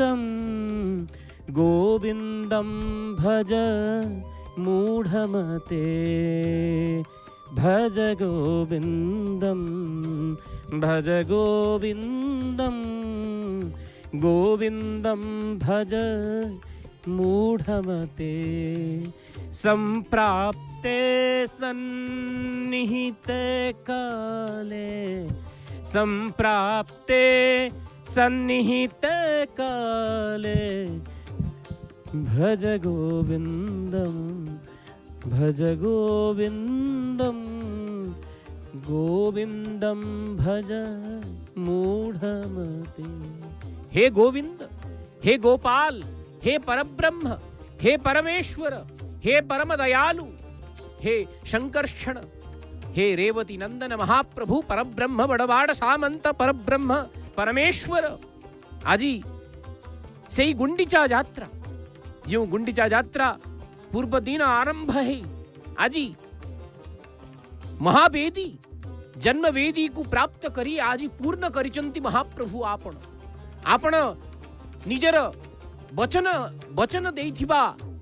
गोविन्दं गोविन्दं भज मूढमते भज गोविन्दं भज गोविन्दं गोविन्दं भज मूढमते सम्प्राप्ते सन्निहिते काले सम्प्राप्ते सन्निहिते काले भज गोविन्दं भज गोविन्दं गोविन्दं भज मूढमते। हे गोविंद, हे गोपाल, हे परब्रह्म, हे परमेश्वर, हे परम दयालु, हे शंकर्षण, हे रेवती नंदन महाप्रभु परब्रह्म बड़वाड़ सामंत परब्रह्म परमेश्वर। आजी से गुंडीचा यात्रा जो गुंडीचा यात्रा पूर्व दिन आरंभ है। आजी महावेदी जन्म वेदी को प्राप्त करी आज पूर्ण करिचंती महाप्रभु आपण आपण निजर वचन वचन देइथिबा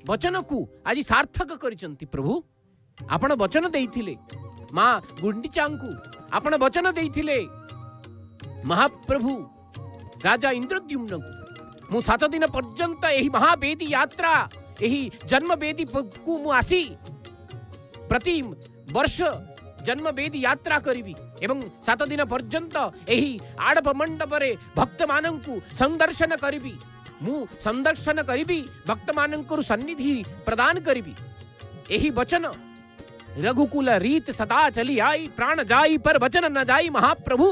वचन को आज सार्थक करिचंती। प्रभु आपण वचन देइथिले मां गुंडीचांकु, आपण वचन देइथिले महाप्रभु राजा इंद्रद्युम्न को मु 7 दिन पर्यंत एही महावेदी यात्रा एही जन्म वेदी को मु आसी प्रति वर्ष जन्म वेदी यात्रा करिबी एवं 7 दिन पर्यंत एही आड़प मंडप रे भक्त मानंकु संदर्शन करिबी। मु संदर्शन करिबी भक्त मानंकु सन्निधि प्रदान करिबी। एही वचन रघुकुल रीत सदा चली आई प्राण जाई पर वचन न जाई। महाप्रभु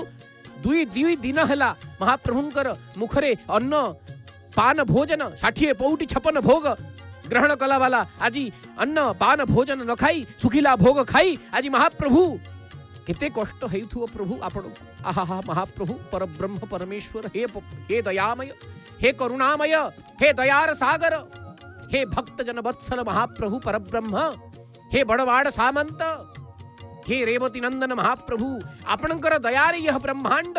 दुई दिन हला महाप्रभुंकर मुखरे अन्न पान भोजन 60 पौटी 56 भोग ग्रहण कला वाला आज अन्न पान भोजन न खाई सुखिला भोग खाई आज महाप्रभु केते कष्ट हेउथुओ प्रभु आपण। आहा महाप्रभु परब्रह्म परमेश्वर हे दयामय, हे करुणामय, हे दयार सागर, हे भक्त जन वत्सल महाप्रभु परब्रह्म, हे बड़वाड़ सामंत, हे रेवती नंदन महाप्रभु आपणकर दयारे यह ब्रह्मांड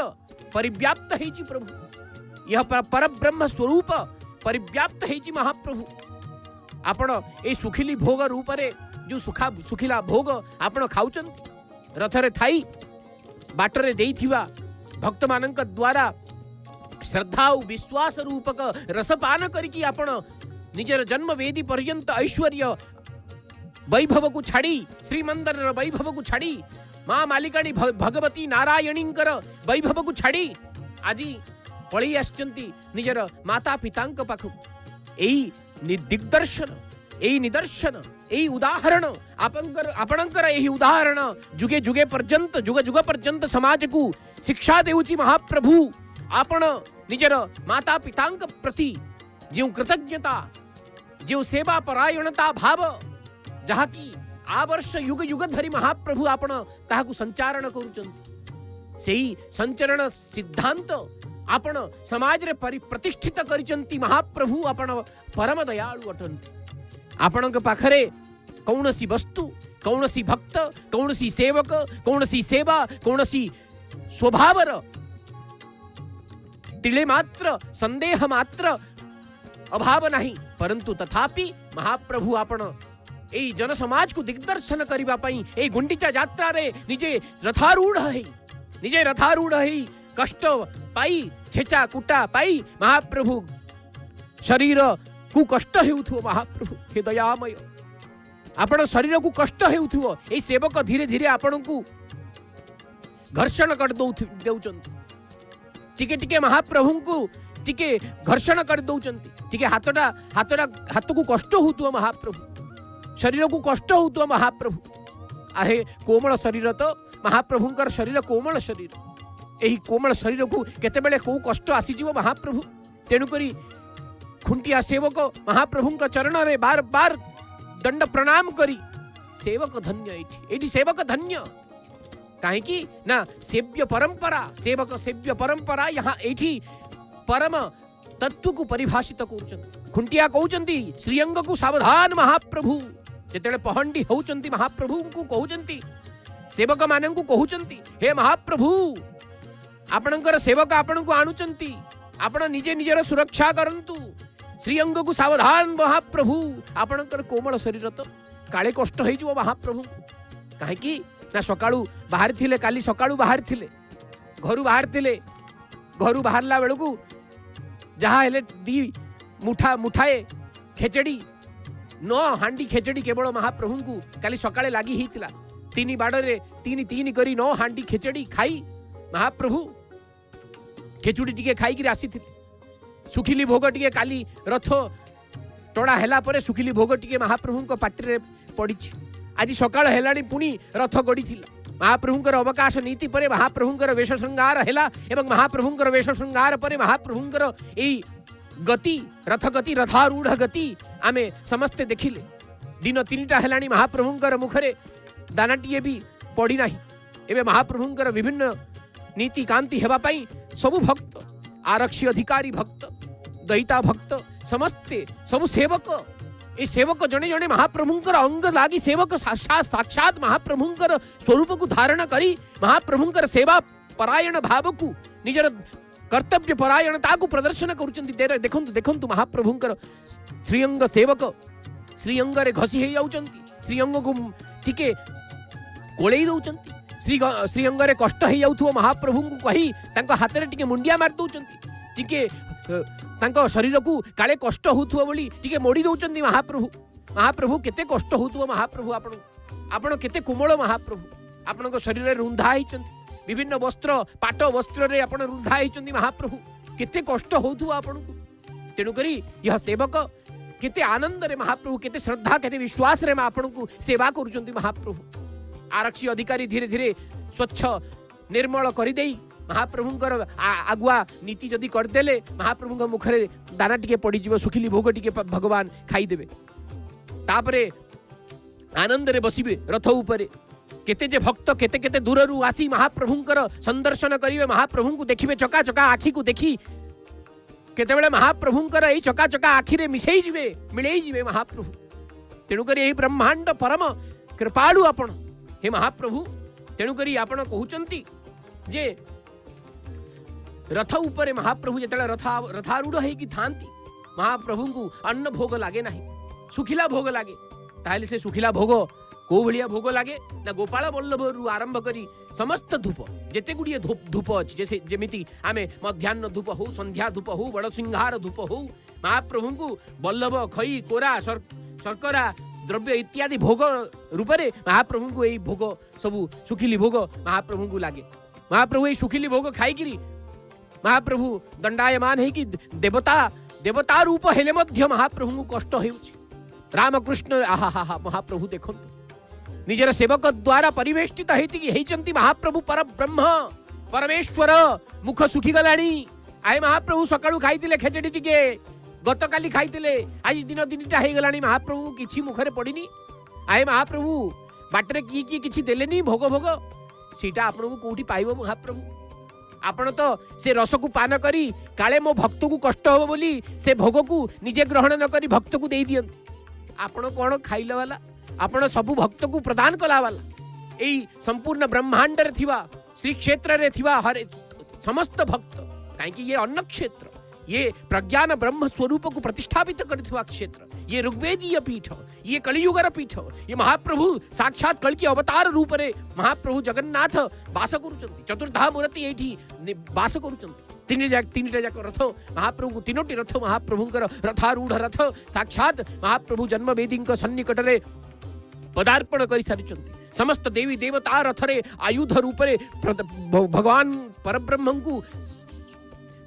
परिव्याप्त हेची प्रभु। यह परब्रह्म स्वरूप परिव्याप्त हेची महाप्रभु। आपण ए सुखिली भोग रूप रे जो सुखिला भोग आपण खाउचंती रथरे थाई बाटरे देइथिबा भक्त मानक द्वारा श्रद्धा और विश्वास रूपक रसपान करिकी आपण निजर जन्म वेदी पर्यंत ऐश्वर्य वैभव को छाड़ी श्रीमंदिर वैभव को छाड़ी मां मालिकाणी भगवती नारायणींकर वैभव को छाड़ी आजी पळी आछंती निजर माता पितांक पाखु। एही दिग्दर्शन एही निदर्शन एही उदाहरण आपणकर एही उदाहरण जुगे जुगे पर्यंत जुग जुग पर्यंत समाज को शिक्षा देउची महाप्रभु। आपण निजर माता पितांक प्रति जो कृतज्ञता जो सेवा परायणता भाव जहा की आवर्ष युग युग धरी महाप्रभु आपण ताहाकु संचारण करूचंती। सेही संचरण सिद्धांत आपण समाज रे प्रतिष्ठित करिचंती महाप्रभु। आपण परम दयालु अटंती। आपणक पाखरे कौनसी वस्तु कौनसी भक्त कौनसी सेवक कौनसी सेवा कौनसी स्वभावर तिले मात्र संदेह मात्र अभाव नहीं, परंतु तथापि महाप्रभु आपण ए जन समाज को दिग्दर्शन करिबा पई ए गुंडीचा यात्रा रे निजे रथारूढ़ है कष्ट पाई छेचा कुटा पाई महाप्रभु शरीर को कष्ट हेउथुओ। महाप्रभु हे दयामय आपण शरीर को कष्ट हेउथुओ ए सेवक धीरे धीरे आपण को घर्षण कर देउचंती। टिके टिके महाप्रभु को टिके घर्षण कर दउचंती। टिके हाथ को कष्ट होउथुओ महाप्रभु शरीर को कष्ट होउथुओ महाप्रभु। आहे कोमल शरीर तो महाप्रभुंकर शरीर कोमल शरीर। एही कोमल शरीर को केते बेले को कष्ट आसी जीव महाप्रभु। तेणु करी खुंटिया सेवक महाप्रभुंक चरण रे बार बार दंड प्रणाम करी सेवक धन्य एठी सेवक धन्य काहे की ना सेव्य परंपरा सेवक सेव्य परंपरा यहाँ एठी परम तत्व को परिभाषित करूचंती। खुंटिया कहउचंती श्रीअंग को सावधान महाप्रभु जेतेले पहंडी होउचंती महाप्रभु को कहउचंती सेवक मानन को कहउचंती हे महाप्रभु आपणकर सेवक आपण को आणुचंती आपण निजे निजर सुरक्षा करंतु श्रीअंग को सावधान महाप्रभु आपणकर कोमल शरीर तो काले कष्ट हो महाप्रभु कहीं ना सकाळू बाहर थिले काली सकाळू बाहर थिले घरू बाहरला बेलू जहा हेले दी मुठाए खेचड़ी 9 हांडी खेचड़ी केवल महाप्रभु को काली सकाळे लागी हितला 3 बाड़े 3 करी 9 हांडी खेचड़ी खाई महाप्रभु खेचुड़ी टिके खाई कि आसी सुखिली भोग टिके काली रथ टड़ा हैला परे सुखिली भोग टिके महाप्रभु को पाटी पड़ी आज सकाळ हेलाणी पुणी रथ गड़ी थिला महाप्रभुंकर अवकाश नीति परे महाप्रभुंकर वेश श्रृंगार हेला एवं महाप्रभुंकर वेश श्रृंगार परे महाप्रभुंकर एई गति रथ गति रथारूढ़ गति आमे समस्ते देखिले दिन 3टा हेलाणी महाप्रभुंकर मुखरे दानाटीए भी पड़ी नाही एवं महाप्रभुंकर विभिन्न नीति कांति हेबा पई सबु भक्त आरक्षी अधिकारी भक्त दयिता भक्त समस्ते सबु सेवक ए सेवक जने जने महाप्रभुंकर अंग लागी सेवक साक्षात महाप्रभुंकर स्वरूप को धारण करी महाप्रभुंकर सेवा परायण भाव को निजर कर्तव्य परायणता को प्रदर्शन करुचंती देखंतु देखंतु महाप्रभुंकर श्रीअंग सेवक श्रीअंग रे घसी हे जाउचंती श्रीअंग को टिके कोळेई दउचंती श्रीअंग रे कष्ट हे जाउथुव महाप्रभु को कही तांको हाथ रे टिके मुंडिया मार दउचंती टिके तांको शरीर को काले कष्ट होथुव बोली टिके मोड़ी दउचंती महाप्रभु केते कष्ट होथुव महाप्रभु आपण केते कोमल महाप्रभु आपण को शरीर रे रुंधा हिचंती विभिन्न वस्त्र पाट वस्त्र रे आपण रुंधा हिचंती महाप्रभु केते कष्ट होथुव आपण को तेनु करी यह सेवक केते आनंद रे महाप्रभु केते श्रद्धा केते विश्वास रे आपण को सेवा करूचंती महाप्रभु आरक्षी अधिकारी धीरे धीरे स्वच्छ निर्मल कर दे महाप्रभुंकर आगुआ नीति जदि करदेले महाप्रभु मुखरे दाना टिके पड़ी जीव सुखिली भोग टिके भगवान खाईदेवे तापरे आनंद रे बसिबे रथ उपरे केते जे भक्त केते केते दूररू आसी महाप्रभुंकर संदर्शन करिवे महाप्रभु को देखिबे चका चका आखी को देखी केते बेले महाप्रभुंकर एई चका चका आखी रे मिसेई जिवे मिलेई जिवे महाप्रभु तेनु करी एई ब्रह्मांड परम कृपालु आपण हे महाप्रभु तेणु करी आपण कहउचंती जे रथ ऊपर महाप्रभु जतले रथारूढ़ होई थांती महाप्रभु को अन्न भोग लागे नहीं सुखिला भोग लागे ताहले से सुखिला भोग को भलिया भोग लागे ना गोपाल वल्लभ रु आरंभ करी समस्त धूप जेते गुड़िए धूप अछि जैसे जेमिति आमे मध्याह्न धूप हो संध्या धूप हो बड़ सिंहार धूप हो महाप्रभु को वल्लभ खई कोरा शर्करा द्रव्य इत्यादि भोग रूपरे महाप्रभु को यही भोग सबु सुखिली भोग महाप्रभु को लागे महाप्रभु यही सुखिली भोग खाई महाप्रभु दंडायमान है कि देवता रूप हेले मध्य महाप्रभु को कष्ट हेउछि रामकृष्ण आहा महाप्रभु देखंतु निजर सेवक द्वारा परिवेष्टित हेचंती महाप्रभु पर ब्रह्म परमेश्वर मुख सुखी गलाणी आए महाप्रभु सकाळू खाइतिले खेचड़ी टिके गत काली खाइतिले आज दिन 3टा हे गलाणी महाप्रभु किछि मुखरे पड़िनी आए महाप्रभु बाटरे की किछि देलेनी भोग सीटा आपन को कोठी पाइबो महाप्रभु आपण तो से रस को पान करी काले मो भक्त को कष्ट हो बोली से भोग को निजे ग्रहण न करी भक्त को दे दियंती आपण कोन खाइला वाला आपण सबु भक्त को प्रदान कला वाला एई संपूर्ण ब्रह्मांड रे थिवा श्री क्षेत्र रे थिवा हर समस्त भक्त काहे कि ये अन्न क्षेत्र ये प्रज्ञान ब्रह्म स्वरूप को प्रतिष्ठापित करथिवा क्षेत्र ये ऋग्वेदीय पीठ ये कलियुगर पीठ ये महाप्रभु साक्षात कल की अवतार रूप रे महाप्रभु जगन्नाथ वास करूचंती चतुर्धा मूर्ति एठी वास करूचंती 3टा जाक रथ महाप्रभु को 3टी रथ महाप्रभुंकर रथारूढ़ रथ साक्षात महाप्रभु जन्मवेदी सन्निकट रे पदार्पण कर सारिचंती समस्त देवी देवता रथ रे आयुध रूप रे भगवान परब्रह्म को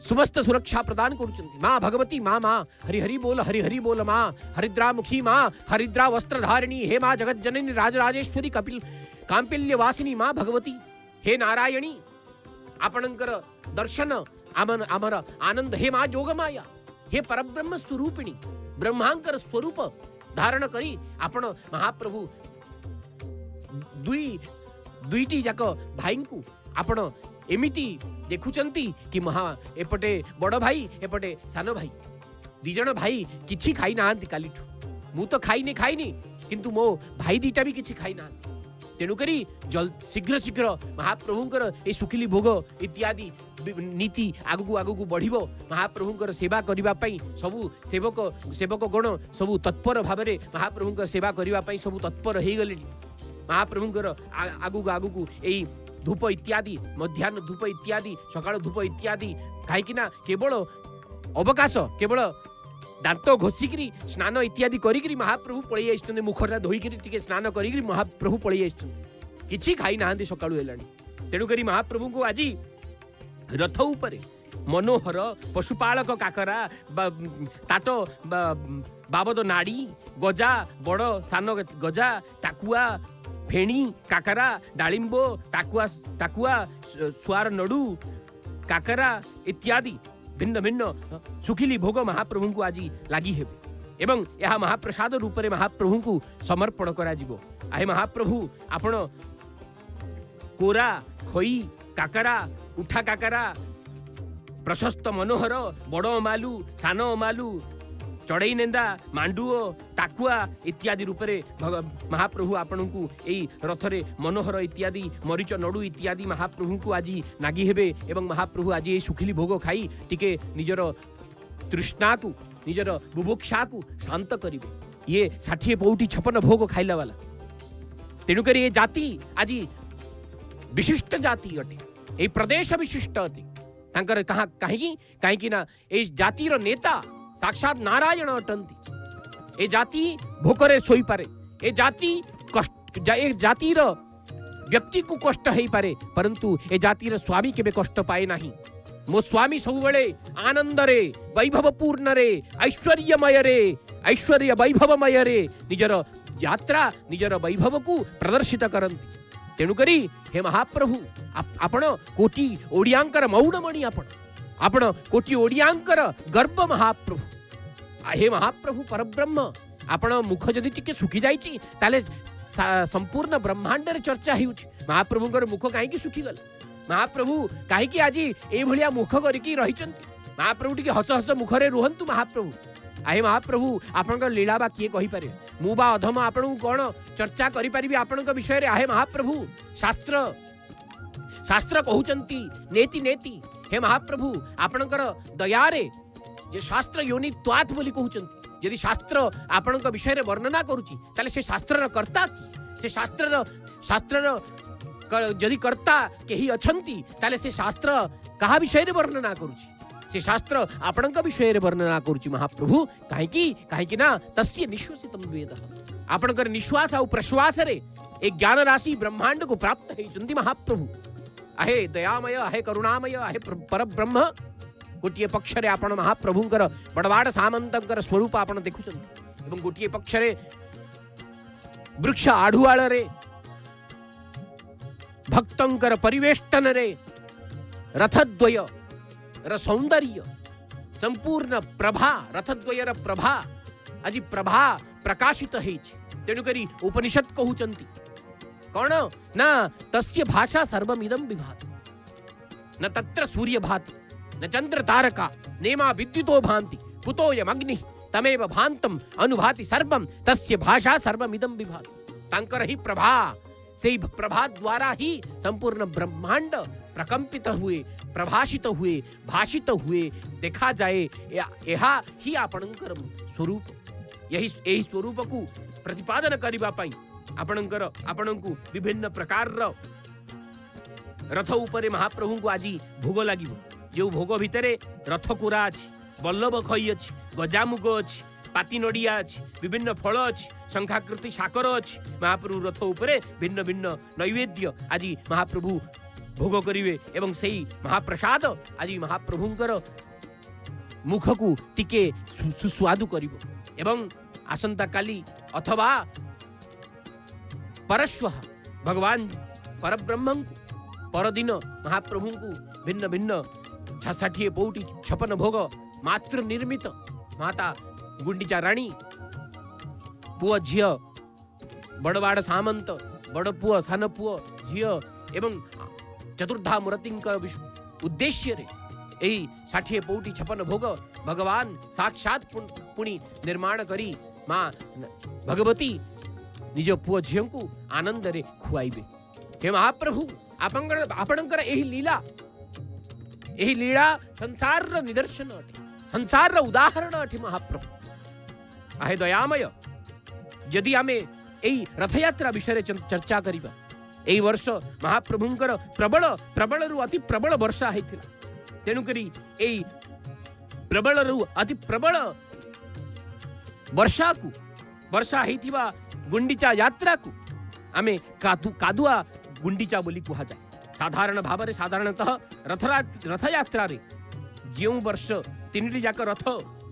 समस्त सुरक्षा प्रदान करुचंती माँ भगवती माँ हरि हरि बोल माँ हरिद्रा मुखी माँ हरिद्रा वस्त्रधारिणी हे माँ जगत जननी राजराजेश्वरी कांपिल्य वासिनी माँ भगवती हे नारायणी आपणकर दर्शन आमर आनंद हे माँ जोगमाया हे परब्रह्म स्वरूपिणी ब्रह्मांकर स्वरूप धारण करी आपण महाप्रभु दुईटी जाक भाई को आपण एमिति देखुचंती कि महा एपटे बड़ भाई एपटे सान भाई दिजण भाई किछि खाई नांती कालीठू मु तो खाइनी किंतु मो भाई दीटा भी किछि खाई नांती तेणुकरी शीघ्र शीघ्र महाप्रभुंकर ए सुखिली भोग इत्यादि नीति आगु आगु बढ़िबो। महाप्रभुंकर सेवा करिबा पई सबु सेवक गण सबु तत्पर भाबरे महाप्रभुंकर सेवा करिबा पई सबु तत्पर हेई गले। महाप्रभुंकर आगु आगु एई धूप इत्यादि मध्याह्न धूप इत्यादि सकाळ धूप इत्यादि काहेकिना केवल अवकाश केवल दांत घोषिकी स्नान इत्यादि करी महाप्रभु पलि आइछन्ते मुखटा धोईकरी टिके स्नान करी महाप्रभु पलि आइछन्ते किछि खाई नाहांती सकाळु हेलाणी। तेणु करी महाप्रभु को आज रथ उपरे मनोहर पशुपालक काकरा ताट बाबद नाड़ी गजा बड़ सान गजा टाकुआ फेणी काकरा डालिंबो टाकुआ सुआर नडू काकरा इत्यादि भिन्न भिन्न सुखिली भोग महाप्रभु को आज लगी हेबे एवं यह महाप्रसाद रूप में महाप्रभु को समर्पण करा जिवो। आहे महाप्रभु आपण कोरा खई काकरा उठा काकरा प्रशस्त मनोहर बड़ अमालू सान अमालू चढ़ई नेंदा मांडुओ टाकुआ इत्यादि रूप में महाप्रभु आपण को यही रथरे मनोहर इत्यादि मरीच नडू इत्यादि महाप्रभु को आज नागी हेबे एवं महाप्रभु आज ये सुखिली भोग खाई टिके निजर तृष्णा को निजर बुभुक्षा को शांत करिवे। ये 60 पौटी 56 भोग खाइला वाला। तेणुक ये जाति आज विशिष्ट जाति अटे ये प्रदेश विशिष्ट अटे तांकर कहीं ना ये जातिर नेता साक्षात नारायण अटंती। ए जाति भोकरे सोई पारे ए जाति कष्ट ए जातिर व्यक्ति को कष्ट हेई पारे परंतु ए जातिर स्वामी केबे कष्ट पाए नाही। मो स्वामी सबुबेले आनंद रे वैभव पूर्ण रे ऐश्वर्यमय रे ऐश्वर्य वैभवमय रे निजर यात्रा निजर वैभव को प्रदर्शित करंती। तेणुकरी हे महाप्रभु आपण कोटि ओडियांकर मौडमणि आपण कोटि ओडियांकर गर्व महाप्रभु। हे महाप्रभु परब्रह्म आपण मुख जदि टिके सुखी जाइछि ताले संपूर्ण ब्रह्मांड रे चर्चा हेउछि। महाप्रभुंकर मुख काहेकि सुखी गला महाप्रभु काहेकि आज ए भलिया मुख करिकि रहिचंती। महाप्रभु टिके हस हस मुखरे रुहंतु महाप्रभु। आहे महाप्रभु आपनका लीला बा किए कहि पारे मु बा अधम आपन कोन चर्चा करि परिबि आपनका विषय रे। आहे महाप्रभु शास्त्र कहउचंती नेति नेति। हे महाप्रभु आपनकर दया रे जे शास्त्र योनि त्वात बोली कहउचंती। यदि शास्त्र आपनका विषय रे वर्णना करूची ताले से शास्त्र कर्ता से शास्त्र यदि कर्ता केही अछंती ताले से शास्त्र कहा विषय रे वर्णना करूची से शास्त्र आपनका विषय रे वर्णना करूची महाप्रभु। काहेकि ना तस्य निश्वासितम वेद आपनकर निश्वास और प्रश्वास रे एक ज्ञान राशि ब्रह्मांड को प्राप्त हेचंती महाप्रभु। आहे दयामय आहे करुणामय आहे परब्रह्म। गोटे पक्ष रे आपण महाप्रभुंकर बड़वाड़ सामंतंकर स्वरूप आपण देखुचंती एवं गोटे पक्ष रे वृक्ष आढ़ुआल रे भक्तंकर परिवेष्टन रे रथद्वय र सौंदर्य संपूर्ण प्रभा रथद्वय र प्रभा आज प्रभा प्रकाशित हेछि। तेणुकरी उपनिषद कहउचंती कौन न तस्य भाषा सर्वमिदं विभाति न तत्र सूर्य भाति न चंद्र तारका नेमा विद्युतो भांति कुतोयम अग्नि तमेव भांतम अनुभाति सर्वम तस्य भाषा सर्वमिदं विभाति। तांकर ही प्रभा से प्रभा द्वारा ही संपूर्ण ब्रह्मांड प्रकंपित हुए प्रभाषित हुए भाषित हुए देखा जाए। यहा ही आपणकर स्वरूप यही स्वरूप को प्रतिपादन करिबा पई आपणको विभिन्न प्रकार रथ उपरे महाप्रभु को आज भोग लागिबो। जो भोग भितरे रथ कुरा अछि बल्लभ खई अछि गजामुग अछि पाती नडिया अछि विभिन्न फल अछि शंखाकृति साकर अछि। महाप्रभु रथ उपरे भिन्न भिन्न नैवेद्य आज महाप्रभु भोग करिवे एवं सेही महाप्रसाद आज महाप्रभुंकर मुख को टिके सुस्वादु करिवो एवं आसंता काली अथवा परश्वः भगवान परब्रह्म परदिन महाप्रभु को भिन्न भिन्न 60 पौटी 56 भोग मातृ निर्मित माता गुंडीचा रानी पुआ झिय बड़वाड़ सामंत बड़ पुआ सान पुआ झिय एवं चतुर्धा मूर्ति उद्देश्य रे यही 60 पौटी 56 भोग भगवान साक्षात पुणी निर्माण करी माँ भगवती निज पुओ झील को आनंद रे खुआइबे। हे महाप्रभु आपणकर एही लीला संसार रो निदर्शन अटे, संसार रो उदाहरण अटे महाप्रभु। आहे दयामय, यदि आमे एही रथयात्रा विषय चर्चा करिबा, एही वर्ष महाप्रभुंकर प्रबल प्रबल रु अति प्रबल वर्षा हेतिला, तेनु करी एही प्रबल रु अति प्रबल वर्षा हेतिबा गुंडीचा यात्रा को आमे कादुआ गुंडीचा बोली कुहा जाए। साधारण भाव में साधारणतः रथ यात्रा रे जो वर्ष 3 जाक रथ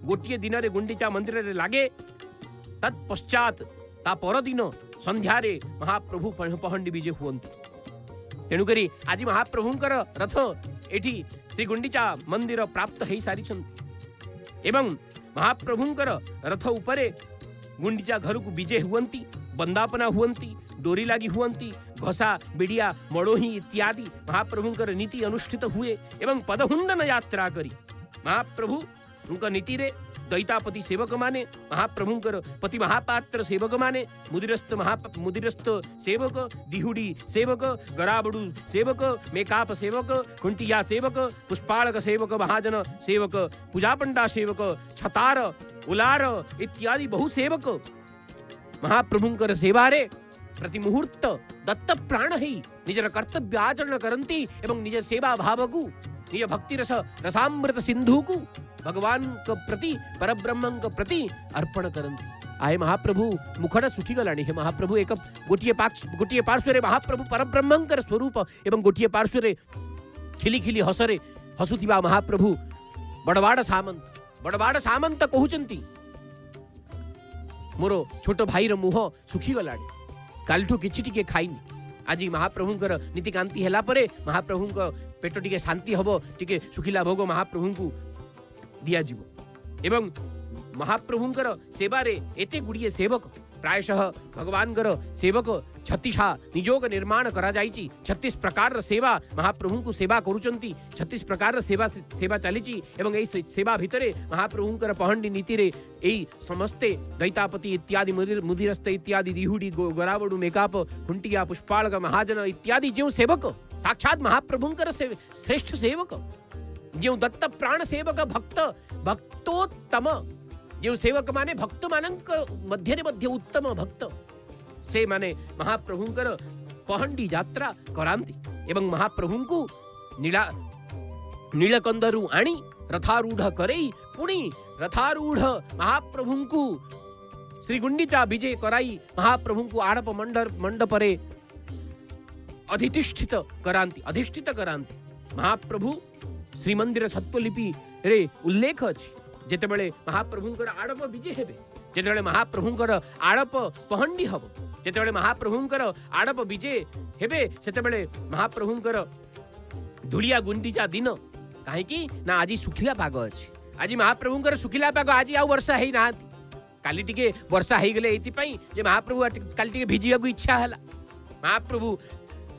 गोटे दिन रे गुंडीचा मंदिर रे लागे, तत्पश्चात ता पर दिन संध्या रे महाप्रभु पहंडी विजे हुअन्ति। तेणुकरी आज महाप्रभुंकर रथ एठी श्री गुंडीचा मंदिर प्राप्त हो सारी एवं महाप्रभुंकर रथ उपरे गुंडीचा घर को विजे हुअन्ति, वंदापना हुअन्ति, डोरी लागी हुअन्ति, घसा बिड़िया मड़ोही इत्यादि महाप्रभुंकर नीति अनुष्ठित हुए एवं पदहुंडन यात्रा करी महाप्रभु उनका नीति रे दैतापति सेवक माने, महाप्रभुंकर पति महापात्र सेवक माने, मुदिरस्त सेवक, दिहुडी सेवक, गराबड़ू सेवक, मेकाप सेवक, खुंटिया सेवक, पुष्पालक सेवक, महाजन सेवक, पूजापंडा सेवक, छतार उलार इत्यादि बहु सेवक महाप्रभुंकर सेवारे प्रति मुहूर्त दत्त प्राण ही निजर कर्तव्य आचरण करती एवं निज सेवा भाव को, निज भक्ति रसामृत सिंधु को भगवान के प्रति परब्रह्म के प्रति अर्पण करती। आए महाप्रभु मुखड़ सुठी गलाणी है। महाप्रभु एक गोटे पार्श्व महाप्रभु परब्रह्मंकर स्वरूप एवं गोटे पार्श्व खिली खिली हसरे हसुथिबा महाप्रभु बड़वाड़ सामंत कहउचंती मोर छोट भाईर मुह सुखी गलाणी, कालठू किछि टिके खाइनी। आज महाप्रभुंकर नीतिकांति हेला परे महाप्रभुंक पेट टिके शांति हबो, टिके सुखिला भोग महाप्रभु को दिया जीवो एवं महाप्रभुंकर सेवारे एते गुड़िए सेवक प्रायशः भगवानकर सेवक 36 निजोग निर्माण करा जाइछि। 36 प्रकार सेवा महाप्रभु को सेवा करूचंती, 36 प्रकार सेवा चलीछि एवं एई सेवा भितरे महाप्रभुंकर पहंडी नीति रे एई समस्ते दैतापति इत्यादि मुदिरस्त इत्यादि दिहुडी गरावड़ू मेकाप खुंटिया पुष्पालक महाजन इत्यादि जो सेवक साक्षात महाप्रभुंकर श्रेष्ठ सेवक, जो दत्त प्राण सेवक भक्तोत्तम जो सेवक माने भक्त मानक मध्य उत्तम भक्त से माने महाप्रभुंकर पहंडी यात्रा करांती एवं महाप्रभु को नीलकंदरु आनी रथारूढ़ करई पुणी रथारूढ़ महाप्रभु को श्री गुंडीचा विजय कराई महाप्रभु को आड़प मंडपरे अधिष्ठित करांती। महाप्रभु श्रीमंदिर सत्वलिपि रे उल्लेख अछि, जेतेबेले महाप्रभुंकर आड़प विजय हेबे, जेतेबेले महाप्रभुंकर आड़प पहंडी हबो, जेतेबेले महाप्रभुंकर आड़प विजय हेबे, सेतेबेले महाप्रभुंकर धुलिया गुंडीचा दिन काहेकि ना आज सुखिला पाग अछि। आज महाप्रभुंकर सुखिला पाग, आज आउ वर्षा हेई नांती, काली टिके वर्षा हेई गेले एति पई जे महाप्रभु काली टिके भिजिया को इच्छा हला। महाप्रभु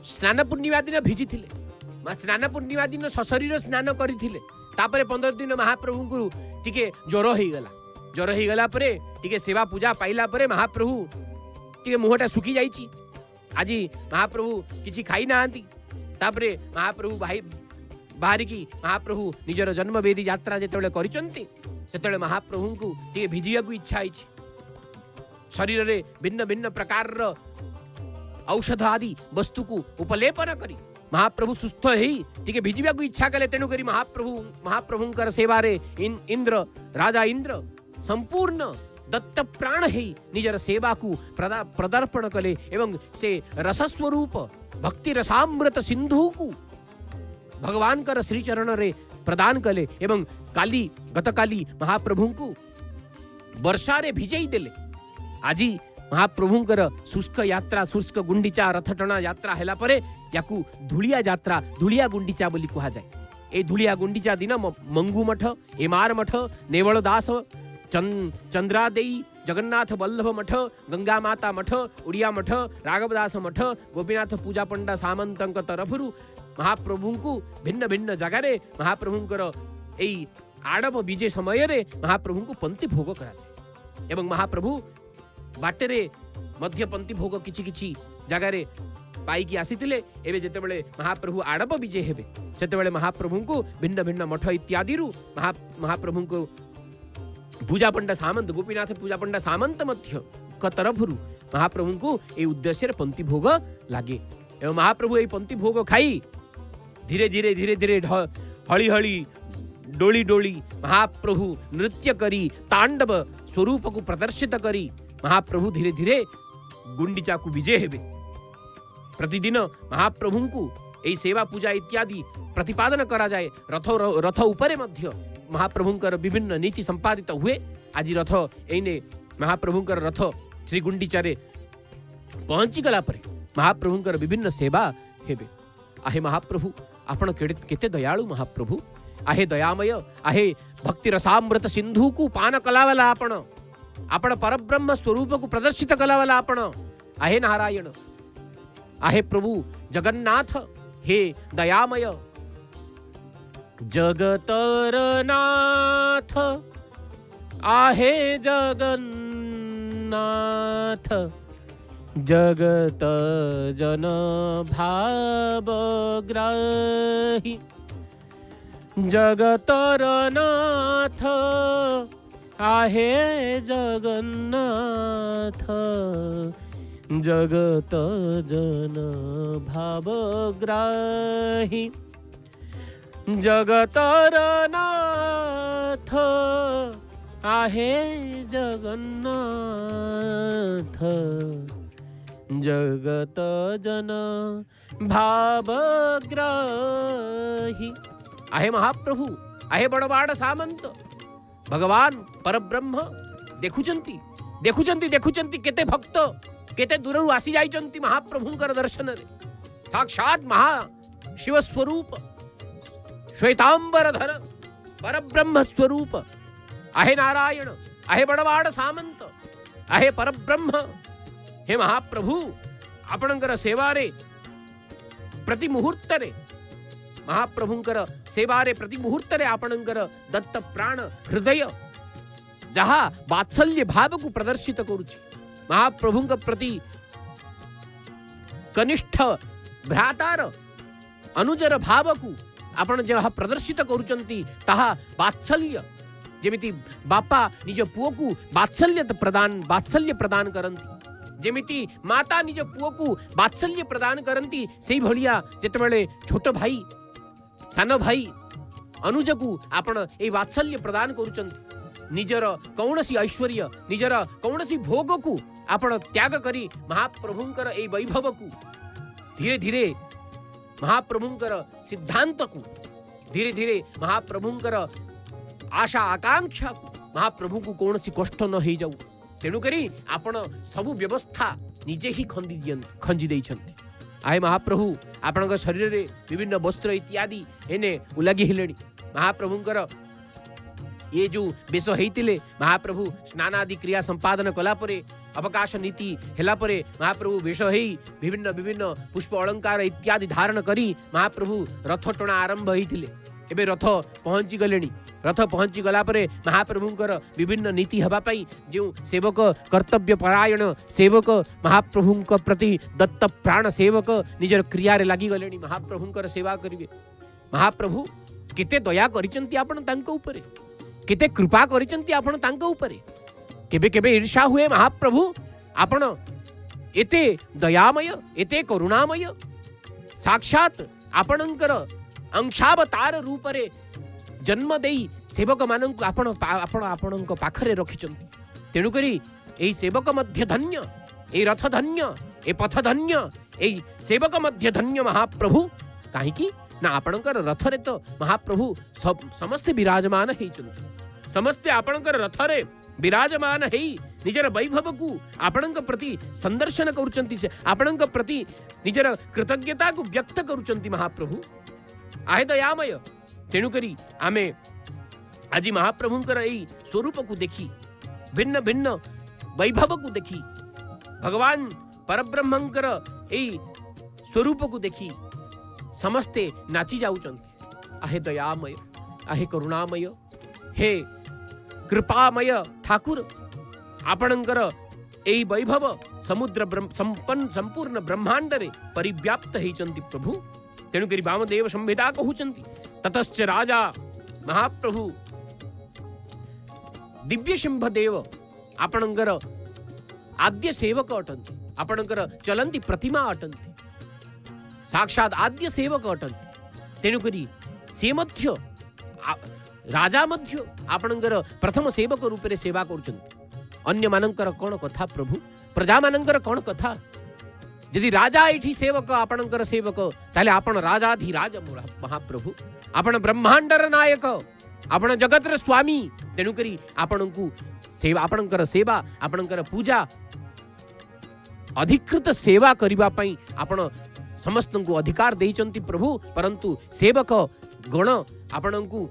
स्नान पूर्णिमा दिन भिजी थिले, स्नान पूर्णिमा दिन सशरीर स्नान करिथिले, तापरे 15 दिन महाप्रभु को टिके ज्वर ही गला परे टिके सेवा पूजा पाइला परे महाप्रभु टिके मुहटा सुखी जाइछि। आज महाप्रभु किछि खाई नांती, तापरे महाप्रभु बाहरी की महाप्रभु निजर जन्मवेदी यात्रा जेतेबेले करिसंती सेतेबेले महाप्रभु को टिके भिजिया को इच्छा आइछि। शरीर रे भिन्न भिन्न प्रकार औषध आदि वस्तु को उपलेपन करी महाप्रभु सुस्थ ही टिके भिजिबा को इच्छा कले। तेणु करी महाप्रभुंकर सेवारे इंद्र राजा इंद्र संपूर्ण दत्त प्राण ही निजर सेवा को प्रदर्पण कले एवं से रसस्वरूप भक्ति रसामृत सिंधु को भगवान कर श्री चरण रे प्रदान कले एवं गतकाली महाप्रभु को वर्षा रे भिजई देले। आज महाप्रभुंकर शुष्क यात्रा शुष्क गुंडीचा रथटଣା यात्रा हेला परे याकू धुलिया यात्रा धुलिया गुंडीचा बोली कहा जाए। ए धुलिया गुंडीचा दिन मंगू मठ, एमार मठ, नेवल दास, चंद्रादेई, जगन्नाथ बल्लभ मठ, गंगा माता मठ, उड़िया मठ, राघवदास मठ, गोपीनाथ पूजा पंडा सामंतंक तरफरु महाप्रभु को भिन्न भिन्न जगार महाप्रभुंकर एई आड़प विजय समय रे महाप्रभु को पंक्ति भोग करा जाए एवं महाप्रभु बाटेरे मध्य पंथी भोग किछि किछि जगार पाई आसीथिले एबे जेतेबेले महाप्रभु आड़प विजय हेबे सेतेबेले महाप्रभु को भिन्न भिन्न मठ इत्यादि महाप्रभु को पूजा पंडा सामंत गोपीनाथ पूजा पंडा सामंत मध्य तरफरु महाप्रभु को ए उद्देश्य पंथी भोग लागे एवं महाप्रभु ए पंथी भोग खाई धीरे धीरे धीरे धीरे हली हली डोली डोली महाप्रभु नृत्य करी तांडव स्वरूप को प्रदर्शित करी महाप्रभु धीरे धीरे गुंडीचा को विजय हेबे। प्रतिदिन महाप्रभु को यही सेवा पूजा इत्यादि प्रतिपादन करा जाए। रथ उपरे मध्य महाप्रभुंकर विभिन्न नीति संपादित हुए। आज रथ एने महाप्रभुंकर रथ श्री गुंडीचारे पहुंची गला परे महाप्रभुंकर विभिन्न सेवा हेबे। आहे महाप्रभु आपण केते दयालु महाप्रभु, आहे दयामय, आहे भक्ति रसामृत सिंधु को पान कलावाला आपण परब्रह्म स्वरूप को प्रदर्शित कलावाला आपण आहे नारायण, आहे प्रभु जगन्नाथ, हे दयामय जगतर नाथ, आहे जगन्नाथ जगत जन भावग्राही जगतर नाथ, आहे जगन्नाथ जगत जन भावग्राही जगतर नाथ, आहे जगन्नाथ जगत जन भावग्राही। आहे महाप्रभु, आहे बड़वाड़ सामंत भगवान परब्रह्म देखुचंती देखुचंती देखुचंती केते भक्त केते दूरु आसी जाइचंती महाप्रभुंकर दर्शन रे। साक्षात महा शिव स्वरूप श्वेतांबर धर परब्रह्म स्वरूप आहे नारायण, आहे बड़वाड़ सामंत, आहे परब्रह्म। हे महाप्रभु आपणकर सेवारे प्रति मुहूर्त रे महाप्रभुंकर सेवारे प्रति मुहूर्त रे आपणकर दत्त प्राण हृदय जहा वात्सल्य भाव को प्रदर्शित करुछि। महाप्रभुंक प्रति कनिष्ठ भ्रातार अनुजर भाव को आपण जहा प्रदर्शित करुचंती ताहा वात्सल्य, जेमिति बापा निज पुओ को वात्सल्य प्रदान करंती, जेमिति माता निज पुओ को वात्सल्य प्रदान करंती, सेही भलिया जेतेबेले छोट भाई सान भाई अनुज को आपण ए वात्सल्य प्रदान करुचंती। निजर कौनसी ऐश्वर्य निजर कौनसी भोग को आपण त्याग करी महाप्रभुंकर ए वैभव को धीरे धीरे महाप्रभुंकर सिद्धांत को धीरे धीरे महाप्रभुंकर आशा आकांक्षा को महाप्रभु को कौनसी कष्ट न हो जाऊ तेणु करी आपण सबु व्यवस्था निजे ही खंजी देइछंती। आए महाप्रभु आपणक शरीर रे विभिन्न वस्त्र इत्यादि एने उलागी हेलेनी। महाप्रभुंकर ये जो बेश हेइतिले महाप्रभु स्नान आदि क्रिया संपादन कला परे अवकाश नीति हेला परे महाप्रभु बेश हेई विभिन्न विभिन्न पुष्प अलंकार इत्यादि धारण करी महाप्रभु रथ टणा आरंभ हेइतिले। एबे रथ पहुंची गलेनी। रथ पहुंची गला परे महाप्रभुंकर विभिन्न नीति हवा पाई जो सेवक कर्तव्य परायण सेवक महाप्रभुंक प्रति दत्त प्राण सेवक निजर क्रिया रे लागी गलेनी। महाप्रभुंकर सेवा करिवे। महाप्रभु केते दया करिचंती आपण तांको उपरे, केते कृपा करिचंती आपण तांको उपरे। केबे केबे ईर्षा हुए महाप्रभु आपण एते दयामय एते करुणामय साक्षात आपणंकर अंशावतार रूप रे जन्म देई सेवक मानक आपणक पाखरे रखिचंती। तेणु करी एई सेवक मध्य धन्य, ए रथ धन्य, ए पथ धन्य, ए सेवक मध्य धन्य महाप्रभु। काहेकि ना आपणकर रथ रे तो महाप्रभु समस्ते विराजमान हेइचंती। समस्ते आपणकर रथ रे विराजमान हेई निजर वैभव को आपणक प्रति संदर्शन करुचंती, आपणक प्रति निजर कृतज्ञता को व्यक्त करुचंती महाप्रभु। आहे दयामय। तेणु करी आमे आज महाप्रभुंकर एई स्वरूप को देखी भिन्न भिन्न वैभव को देखी भगवान परब्रह्मंकर एई स्वरूप को देखी समस्ते नाची जाउचंती। आहे दयामय, आहे करुणामय, हे कृपामय ठाकुर आपणंकर एई वैभव समुद्र संपूर्ण ब्रह्मांड रे परिव्याप्त हेचंती प्रभु। तेणु करी वामदेव संहिता कहउचंती ततश्च राजा महाप्रभु दिव्य सिंह देव आपणकर आद्य सेवक अटंती, आपणकर चलंती प्रतिमा अटंती, साक्षात आद्य सेवक अटंती। तेणु करी से मध्य राजा मध्य आपणकर प्रथम सेवक रूप रे सेवा करूचंती। अन्य मानंकर कोन कथा प्रभु, प्रजा मानंकर कोन कथा? यदि राजा एठी सेवक आपणकर सेवक ताले आपण राजाधिराज महाप्रभु, आपण ब्रह्मांडर नायक, आपण जगतर स्वामी। तेणु करी आपणकू सेवा, आपणकर सेवा, आपणकर पूजा, अधिकृत सेवा करिबा पई आपण समस्तंकु अधिकार देइचंती प्रभु। परंतु सेवक गण आपणकू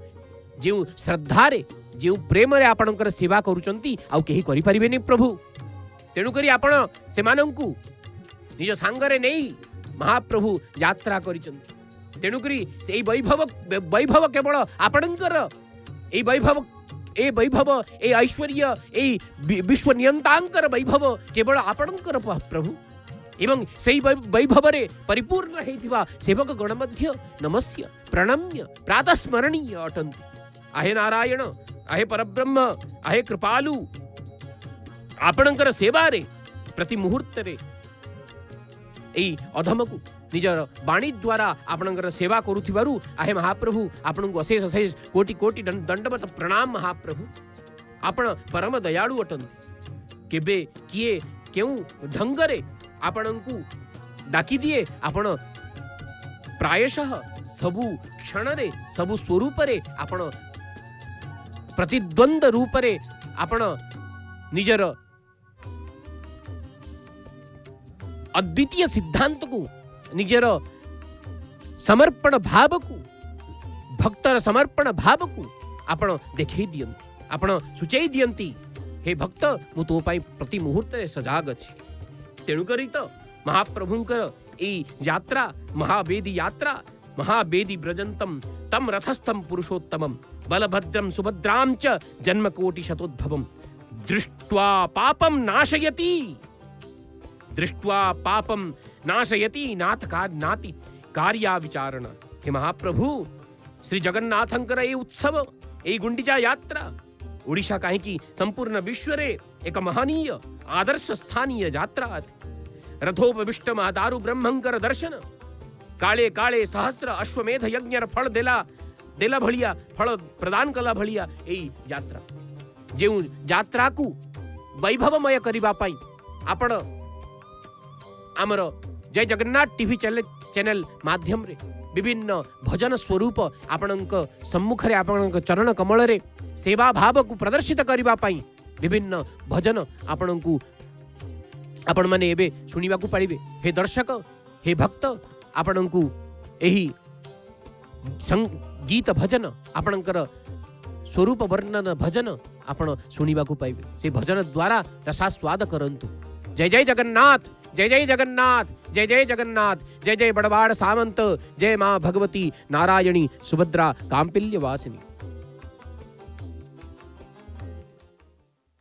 जो श्रद्धारे जो प्रेम रे आपणकर सेवा करूचंती आउ केही करि परिबेनी प्रभु। तेणु करी आपण सेमानंकु निज सांगरे नहीं महाप्रभु यात्रा करिचंती। तेणु करी सेई वैभव केवल आपणकर ए वैभव ए ऐश्वर्य ए विश्व नियंतांकर वैभव केवल आपणकर प्रभु। एवं सेई वैभव रे परिपूर्ण हेतिबा सेवक गण मध्य नमस्य प्रणम्य प्रातः स्मरणीय अटंती। आहे नारायण, आहे परब्रह्म, आहे कृपालु, आपणकर सेवा रे प्रति मुहूर्त रे एई अधम को निजर वाणी द्वारा आपणकर सेवा करुथिबारु आहे महाप्रभु आपणको अशेष अशेष कोटि कोटि दंडवत प्रणाम महाप्रभु। आपण परम दयालु अटंती। केबे किए केउ ढंगरे आपणको डाकी दिए, आपण प्रायशः सबु क्षण रे सबु स्वरूप रे आपण प्रतिद्वंद रूप रे आपण निजर अद्वितीय सिद्धांत को निजर समर्पण भाव को भक्तर समर्पण भाव को आपण देखै दियंती, आपण सुचै दियंती। हे भक्त मु तो पाई प्रति मुहूर्त सजाग अछि। तेणु करी तो महाप्रभुंकर ए यात्रा महावेदी यात्रा, महावेदी ब्रजंतम तम रथस्थम पुरुषोत्तमम बलभद्रम सुभद्राम च जन्मकोटि शतोद्भवम दृष्ट्वा पापम नाशयति, दृष्ट्वा पापम नाशयति नाथ का नाति कार्या विचारण। हे महाप्रभु श्री जगन्नाथंकर ए उत्सव ए गुंडिचा यात्रा ओडिशा काहे की संपूर्ण विश्व रे एक महनीय आदर्श स्थानीय यात्रा अति। रथोपविष्ट महदारु ब्रह्मंकर दर्शन, काले काले सहस्र अश्वमेध यज्ञ फल देला भलिया फल प्रदान कला भलिया ए यात्रा। जो यात्रा को वैभवमय करिबा पई आपण आमर जय जगन्नाथ टीवी चैनल माध्यम रे विभिन्न भजन स्वरूप आपणक सम्मुख रे आपणक चरण कमल रे सेवा भाव को प्रदर्शित करिबा पई विभिन्न भजन आपणकू आपण माने एबे सुनिबा को पारिबे। हे दर्शक, हे भक्त, आपणकू एही गीत भजन आपणकर स्वरूप वर्णन भजन आपण सुनिबा को पाइबे। से भजन द्वारा रसास्वाद करंतु। जय जय जगन्नाथ, जय जय जगन्नाथ, जय जय जगन्नाथ, जय जय बड़वाड़ सामंत, जय मां भगवती नारायणी सुभद्रा कांपिल्य वासिनी।